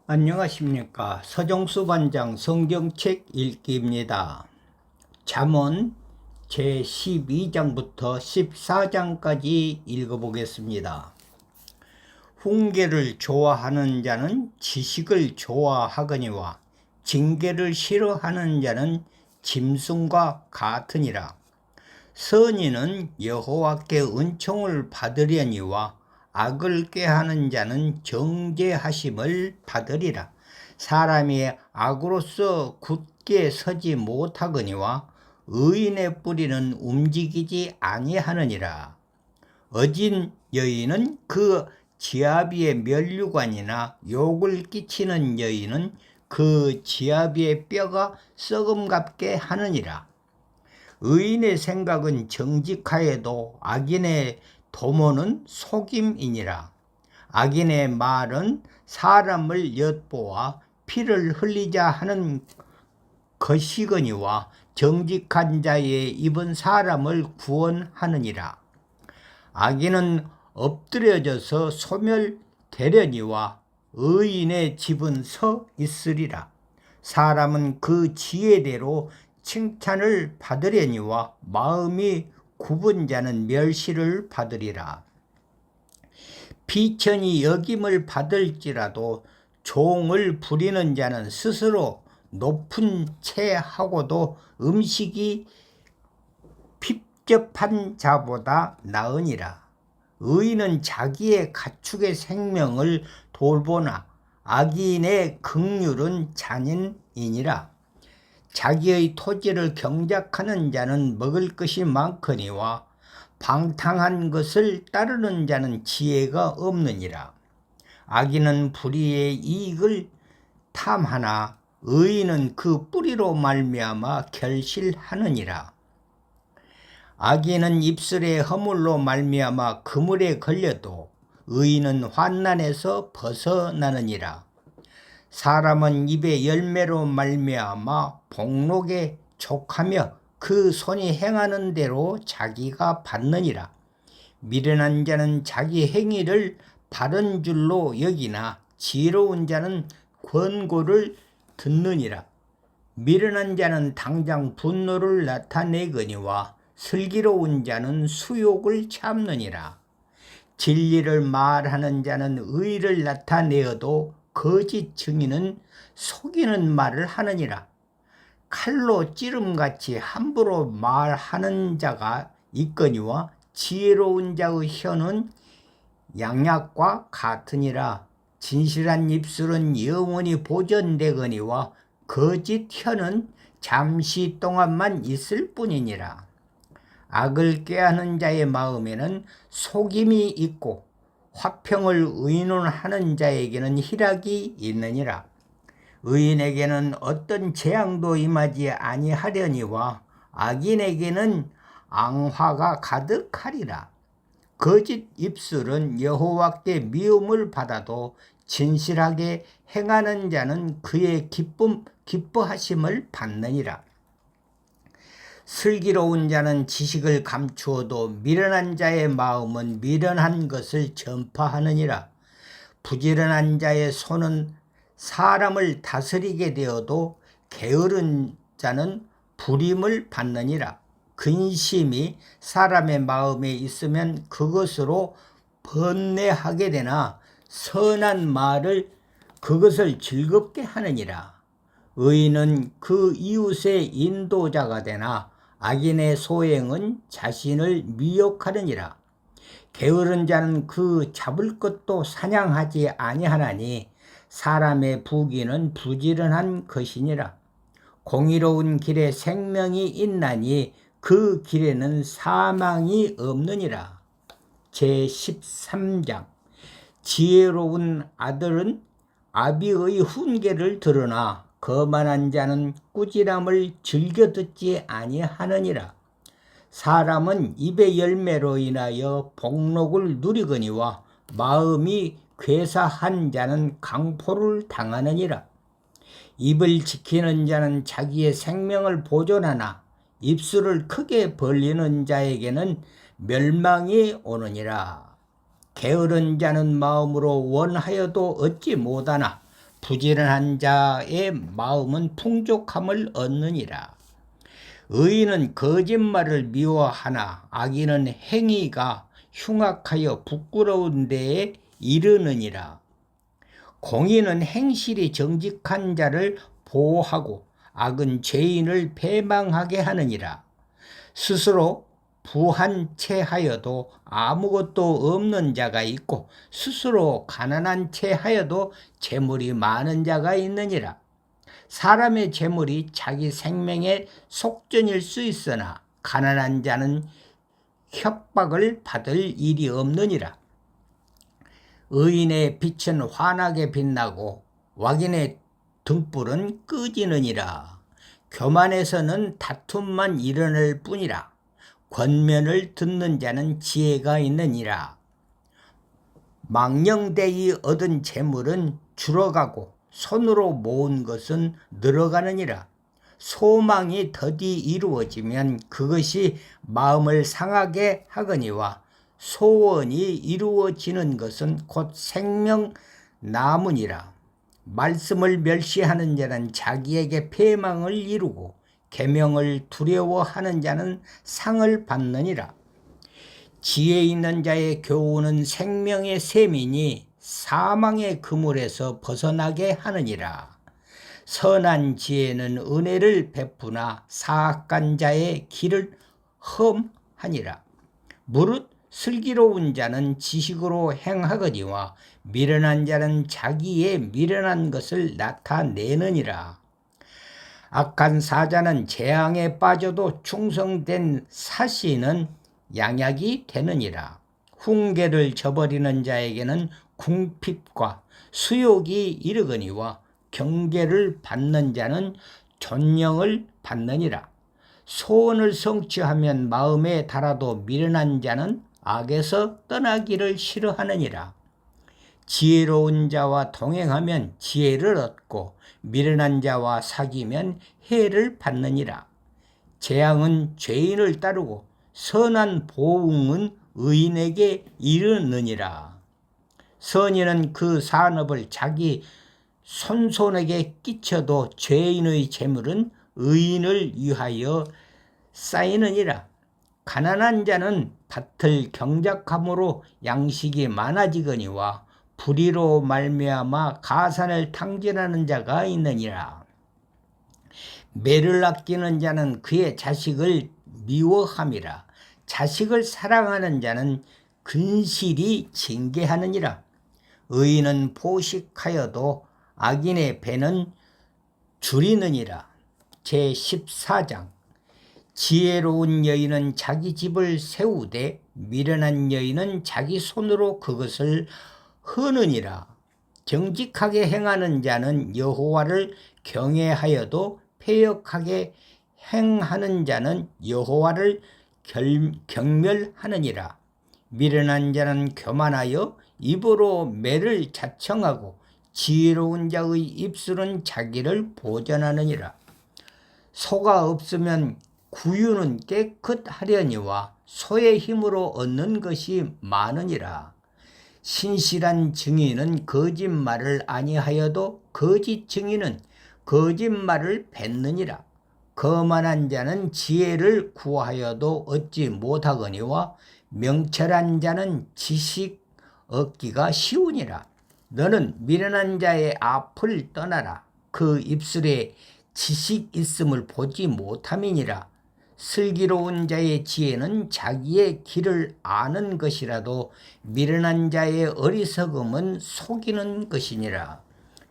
안녕하십니까. 서정수 반장 성경책 읽기입니다. 잠언 제12장부터 14장까지 읽어보겠습니다. 훈계를 좋아하는 자는 지식을 좋아하거니와 징계를 싫어하는 자는 짐승과 같으니라. 선인은 여호와께 은총을 받으려니와 악을 꾀하는 자는 정죄하심을 받으리라. 사람이 악으로서 굳게 서지 못하거니와 의인의 뿌리는 움직이지 아니하느니라. 어진 여인은 그 지아비의 면류관이나 욕을 끼치는 여인은 그 지아비의 뼈가 썩음같게 하느니라. 의인의 생각은 정직하여도 악인의 도모는 속임이니라. 악인의 말은 사람을 엿보아 피를 흘리자 하는 것이거니와 정직한 자의 입은 사람을 구원하느니라. 악인은 엎드려져서 소멸되려니와 의인의 집은 서 있으리라. 사람은 그 지혜대로 칭찬을 받으려니와 마음이 굽은 자는 멸시를 받으리라. 비천이 여김을 받을지라도 종을 부리는 자는 스스로 높은 채 하고도 음식이 핍접한 자보다 나으니라. 의인은 자기의 가축의 생명을 돌보나 악인의 긍휼은 잔인이니라. 자기의 토지를 경작하는 자는 먹을 것이 많거니와 방탕한 것을 따르는 자는 지혜가 없느니라. 악인은 불의의 이익을 탐하나 의인은 그 뿌리로 말미암아 결실하느니라. 악인은 입술의 허물로 말미암아 그물에 걸려도 의인은 환난에서 벗어나느니라. 사람은 입의 열매로 말미암아 복록에 족하며 그 손이 행하는 대로 자기가 받느니라. 미련한 자는 자기 행위를 바른 줄로 여기나 지혜로운 자는 권고를 듣느니라. 미련한 자는 당장 분노를 나타내거니와 슬기로운 자는 수욕을 참느니라. 진리를 말하는 자는 의를 나타내어도 거짓 증인은 속이는 말을 하느니라. 칼로 찌름같이 함부로 말하는 자가 있거니와 지혜로운 자의 혀는 양약과 같으니라. 진실한 입술은 영원히 보존되거니와 거짓 혀는 잠시 동안만 있을 뿐이니라. 악을 꾀하는 자의 마음에는 속임이 있고 화평을 의논하는 자에게는 희락이 있느니라. 의인에게는 어떤 재앙도 임하지 아니하려니와 악인에게는 앙화가 가득하리라. 거짓 입술은 여호와께 미움을 받아도 진실하게 행하는 자는 그의 기뻐하심을 받느니라. 슬기로운 자는 지식을 감추어도 미련한 자의 마음은 미련한 것을 전파하느니라. 부지런한 자의 손은 사람을 다스리게 되어도 게으른 자는 불임을 받느니라. 근심이 사람의 마음에 있으면 그것으로 번뇌하게 되나 선한 말을 그것을 즐겁게 하느니라. 의인은 그 이웃의 인도자가 되나 악인의 소행은 자신을 미혹하느니라. 게으른 자는 그 잡을 것도 사냥하지 아니하나니 사람의 부귀는 부지런한 것이니라. 공의로운 길에 생명이 있나니 그 길에는 사망이 없느니라. 제13장 지혜로운 아들은 아비의 훈계를 들으나 거만한 자는 꾸지람을 즐겨 듣지 아니하느니라. 사람은 입의 열매로 인하여 복록을 누리거니와 마음이 괴사한 자는 강포를 당하느니라. 입을 지키는 자는 자기의 생명을 보존하나 입술을 크게 벌리는 자에게는 멸망이 오느니라. 게으른 자는 마음으로 원하여도 얻지 못하나 부지런한 자의 마음은 풍족함을 얻느니라. 의인은 거짓말을 미워하나 악인은 행위가 흉악하여 부끄러운 데에 이르느니라. 공의는 행실이 정직한 자를 보호하고 악은 죄인을 패망하게 하느니라. 스스로 부한 채 하여도 아무것도 없는 자가 있고 스스로 가난한 채 하여도 재물이 많은 자가 있느니라. 사람의 재물이 자기 생명의 속전일 수 있으나 가난한 자는 협박을 받을 일이 없느니라. 의인의 빛은 환하게 빛나고 악인의 등불은 꺼지느니라. 교만에서는 다툼만 일어날 뿐이라. 권면을 듣는 자는 지혜가 있느니라. 망령되이 얻은 재물은 줄어가고 손으로 모은 것은 늘어가느니라. 소망이 더디 이루어지면 그것이 마음을 상하게 하거니와 소원이 이루어지는 것은 곧 생명나무니라. 말씀을 멸시하는 자는 자기에게 패망을 이루고 계명을 두려워하는 자는 상을 받느니라. 지혜 있는 자의 교훈은 생명의 셈이니 사망의 그물에서 벗어나게 하느니라. 선한 지혜는 은혜를 베푸나 사악한 자의 길을 험하니라. 무릇 슬기로운 자는 지식으로 행하거니와 미련한 자는 자기의 미련한 것을 나타내느니라. 악한 사자는 재앙에 빠져도 충성된 사시는 양약이 되느니라. 훈계를 저버리는 자에게는 궁핍과 수욕이 이르거니와 경계를 받는 자는 존령을 받느니라. 소원을 성취하면 마음에 달아도 미련한 자는 악에서 떠나기를 싫어하느니라. 지혜로운 자와 동행하면 지혜를 얻고 미련한 자와 사귀면 해를 받느니라. 재앙은 죄인을 따르고 선한 보응은 의인에게 이르느니라. 선인은 그 산업을 자기 손손에게 끼쳐도 죄인의 재물은 의인을 위하여 쌓이느니라. 가난한 자는 밭을 경작함으로 양식이 많아지거니와 불의로 말미암아 가산을 탕진하는 자가 있느니라. 매를 아끼는 자는 그의 자식을 미워함이라. 자식을 사랑하는 자는 근실이 징계하느니라. 의인은 포식하여도 악인의 배는 줄이느니라. 제14장. 지혜로운 여인은 자기 집을 세우되 미련한 여인은 자기 손으로 그것을 허느니라. 정직하게 행하는 자는 여호와를 경외하여도 패역하게 행하는 자는 여호와를 경멸하느니라. 미련한 자는 교만하여 입으로 매를 자청하고 지혜로운 자의 입술은 자기를 보전하느니라. 소가 없으면 구유는 깨끗하려니와 소의 힘으로 얻는 것이 많으니라. 신실한 증인은 거짓말을 아니하여도 거짓 증인은 거짓말을 뱉느니라. 거만한 자는 지혜를 구하여도 얻지 못하거니와 명철한 자는 지식 얻기가 쉬우니라. 너는 미련한 자의 앞을 떠나라. 그 입술에 지식 있음을 보지 못함이니라. 슬기로운 자의 지혜는 자기의 길을 아는 것이라도 미련한 자의 어리석음은 속이는 것이니라.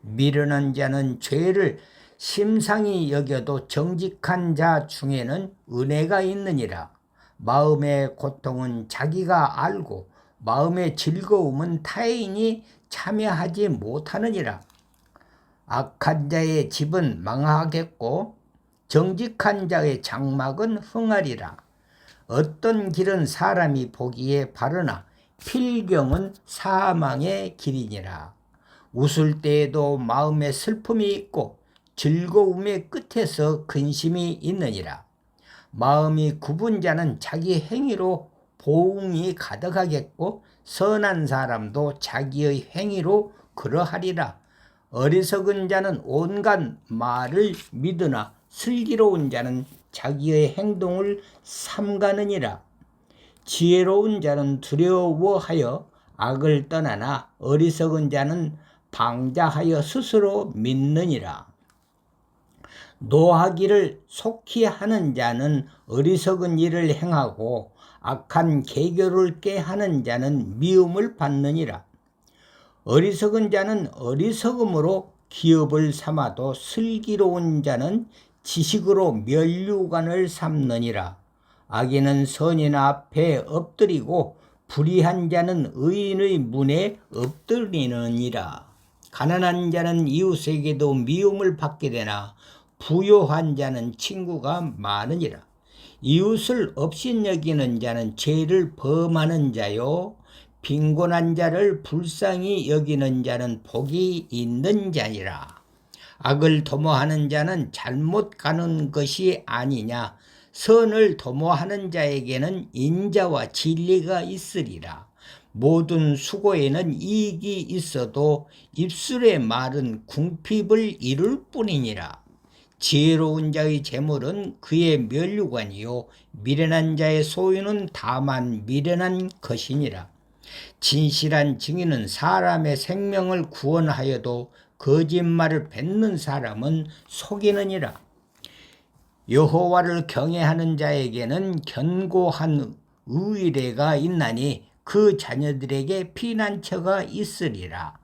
미련한 자는 죄를 심상히 여겨도 정직한 자 중에는 은혜가 있느니라. 마음의 고통은 자기가 알고 마음의 즐거움은 타인이 참여하지 못하느니라. 악한 자의 집은 망하겠고 정직한 자의 장막은 흥하리라. 어떤 길은 사람이 보기에 바르나 필경은 사망의 길이니라. 웃을 때에도 마음에 슬픔이 있고 즐거움의 끝에서 근심이 있느니라. 마음이 굽은 자는 자기 행위로 보응이 가득하겠고 선한 사람도 자기의 행위로 그러하리라. 어리석은 자는 온갖 말을 믿으나 슬기로운 자는 자기의 행동을 삼가느니라. 지혜로운 자는 두려워하여 악을 떠나나 어리석은 자는 방자하여 스스로 믿느니라. 노하기를 속히 하는 자는 어리석은 일을 행하고 악한 계교를 꾀하는 자는 미움을 받느니라. 어리석은 자는 어리석음으로 기업을 삼아도 슬기로운 자는 지식으로 면류관을 삼느니라. 악인은 선인 앞에 엎드리고 불의한 자는 의인의 문에 엎드리느니라. 가난한 자는 이웃에게도 미움을 받게 되나 부요한 자는 친구가 많으니라. 이웃을 업신여기는 자는 죄를 범하는 자요, 빈곤한 자를 불쌍히 여기는 자는 복이 있는 자니라. 악을 도모하는 자는 잘못 가는 것이 아니냐. 선을 도모하는 자에게는 인자와 진리가 있으리라. 모든 수고에는 이익이 있어도 입술의 말은 궁핍을 이룰 뿐이니라. 지혜로운 자의 재물은 그의 면류관이요 미련한 자의 소유는 다만 미련한 것이니라. 진실한 증인은 사람의 생명을 구원하여도 거짓말을 뱉는 사람은 속이느니라. 여호와를 경외하는 자에게는 견고한 의뢰가 있나니 그 자녀들에게 피난처가 있으리라.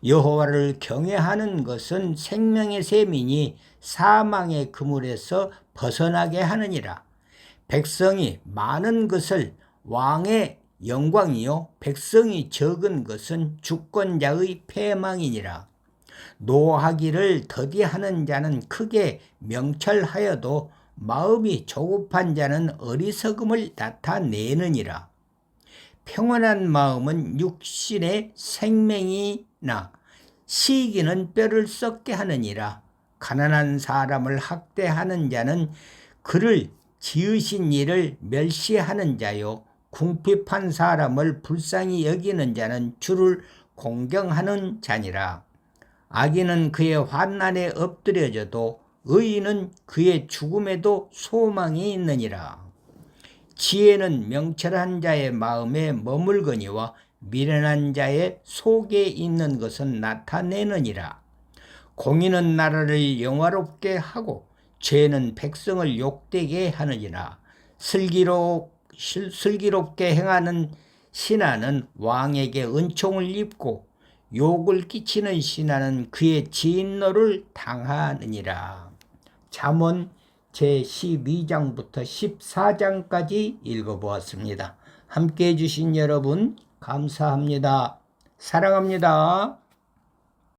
여호와를 경외하는 것은 생명의 셈이니 사망의 그물에서 벗어나게 하느니라. 백성이 많은 것을 왕의 영광이요 백성이 적은 것은 주권자의 패망이니라. 노하기를 더디하는 자는 크게 명철하여도 마음이 조급한 자는 어리석음을 나타내느니라. 평안한 마음은 육신의 생명이나 시기는 뼈를 썩게 하느니라. 가난한 사람을 학대하는 자는 그를 지으신 이를 멸시하는 자요 궁핍한 사람을 불쌍히 여기는 자는 주를 공경하는 자니라. 악인은 그의 환난에 엎드려져도 의인은 그의 죽음에도 소망이 있느니라. 지혜는 명철한 자의 마음에 머물거니와 미련한 자의 속에 있는 것은 나타내느니라. 공의는 나라를 영화롭게 하고 죄는 백성을 욕되게 하느니라. 슬기롭게 행하는 신하는 왕에게 은총을 입고 욕을 끼치는 신하는 그의 진노를 당하느니라. 잠언 제12장부터 14장까지 읽어보았습니다. 함께해 주신 여러분 감사합니다. 사랑합니다.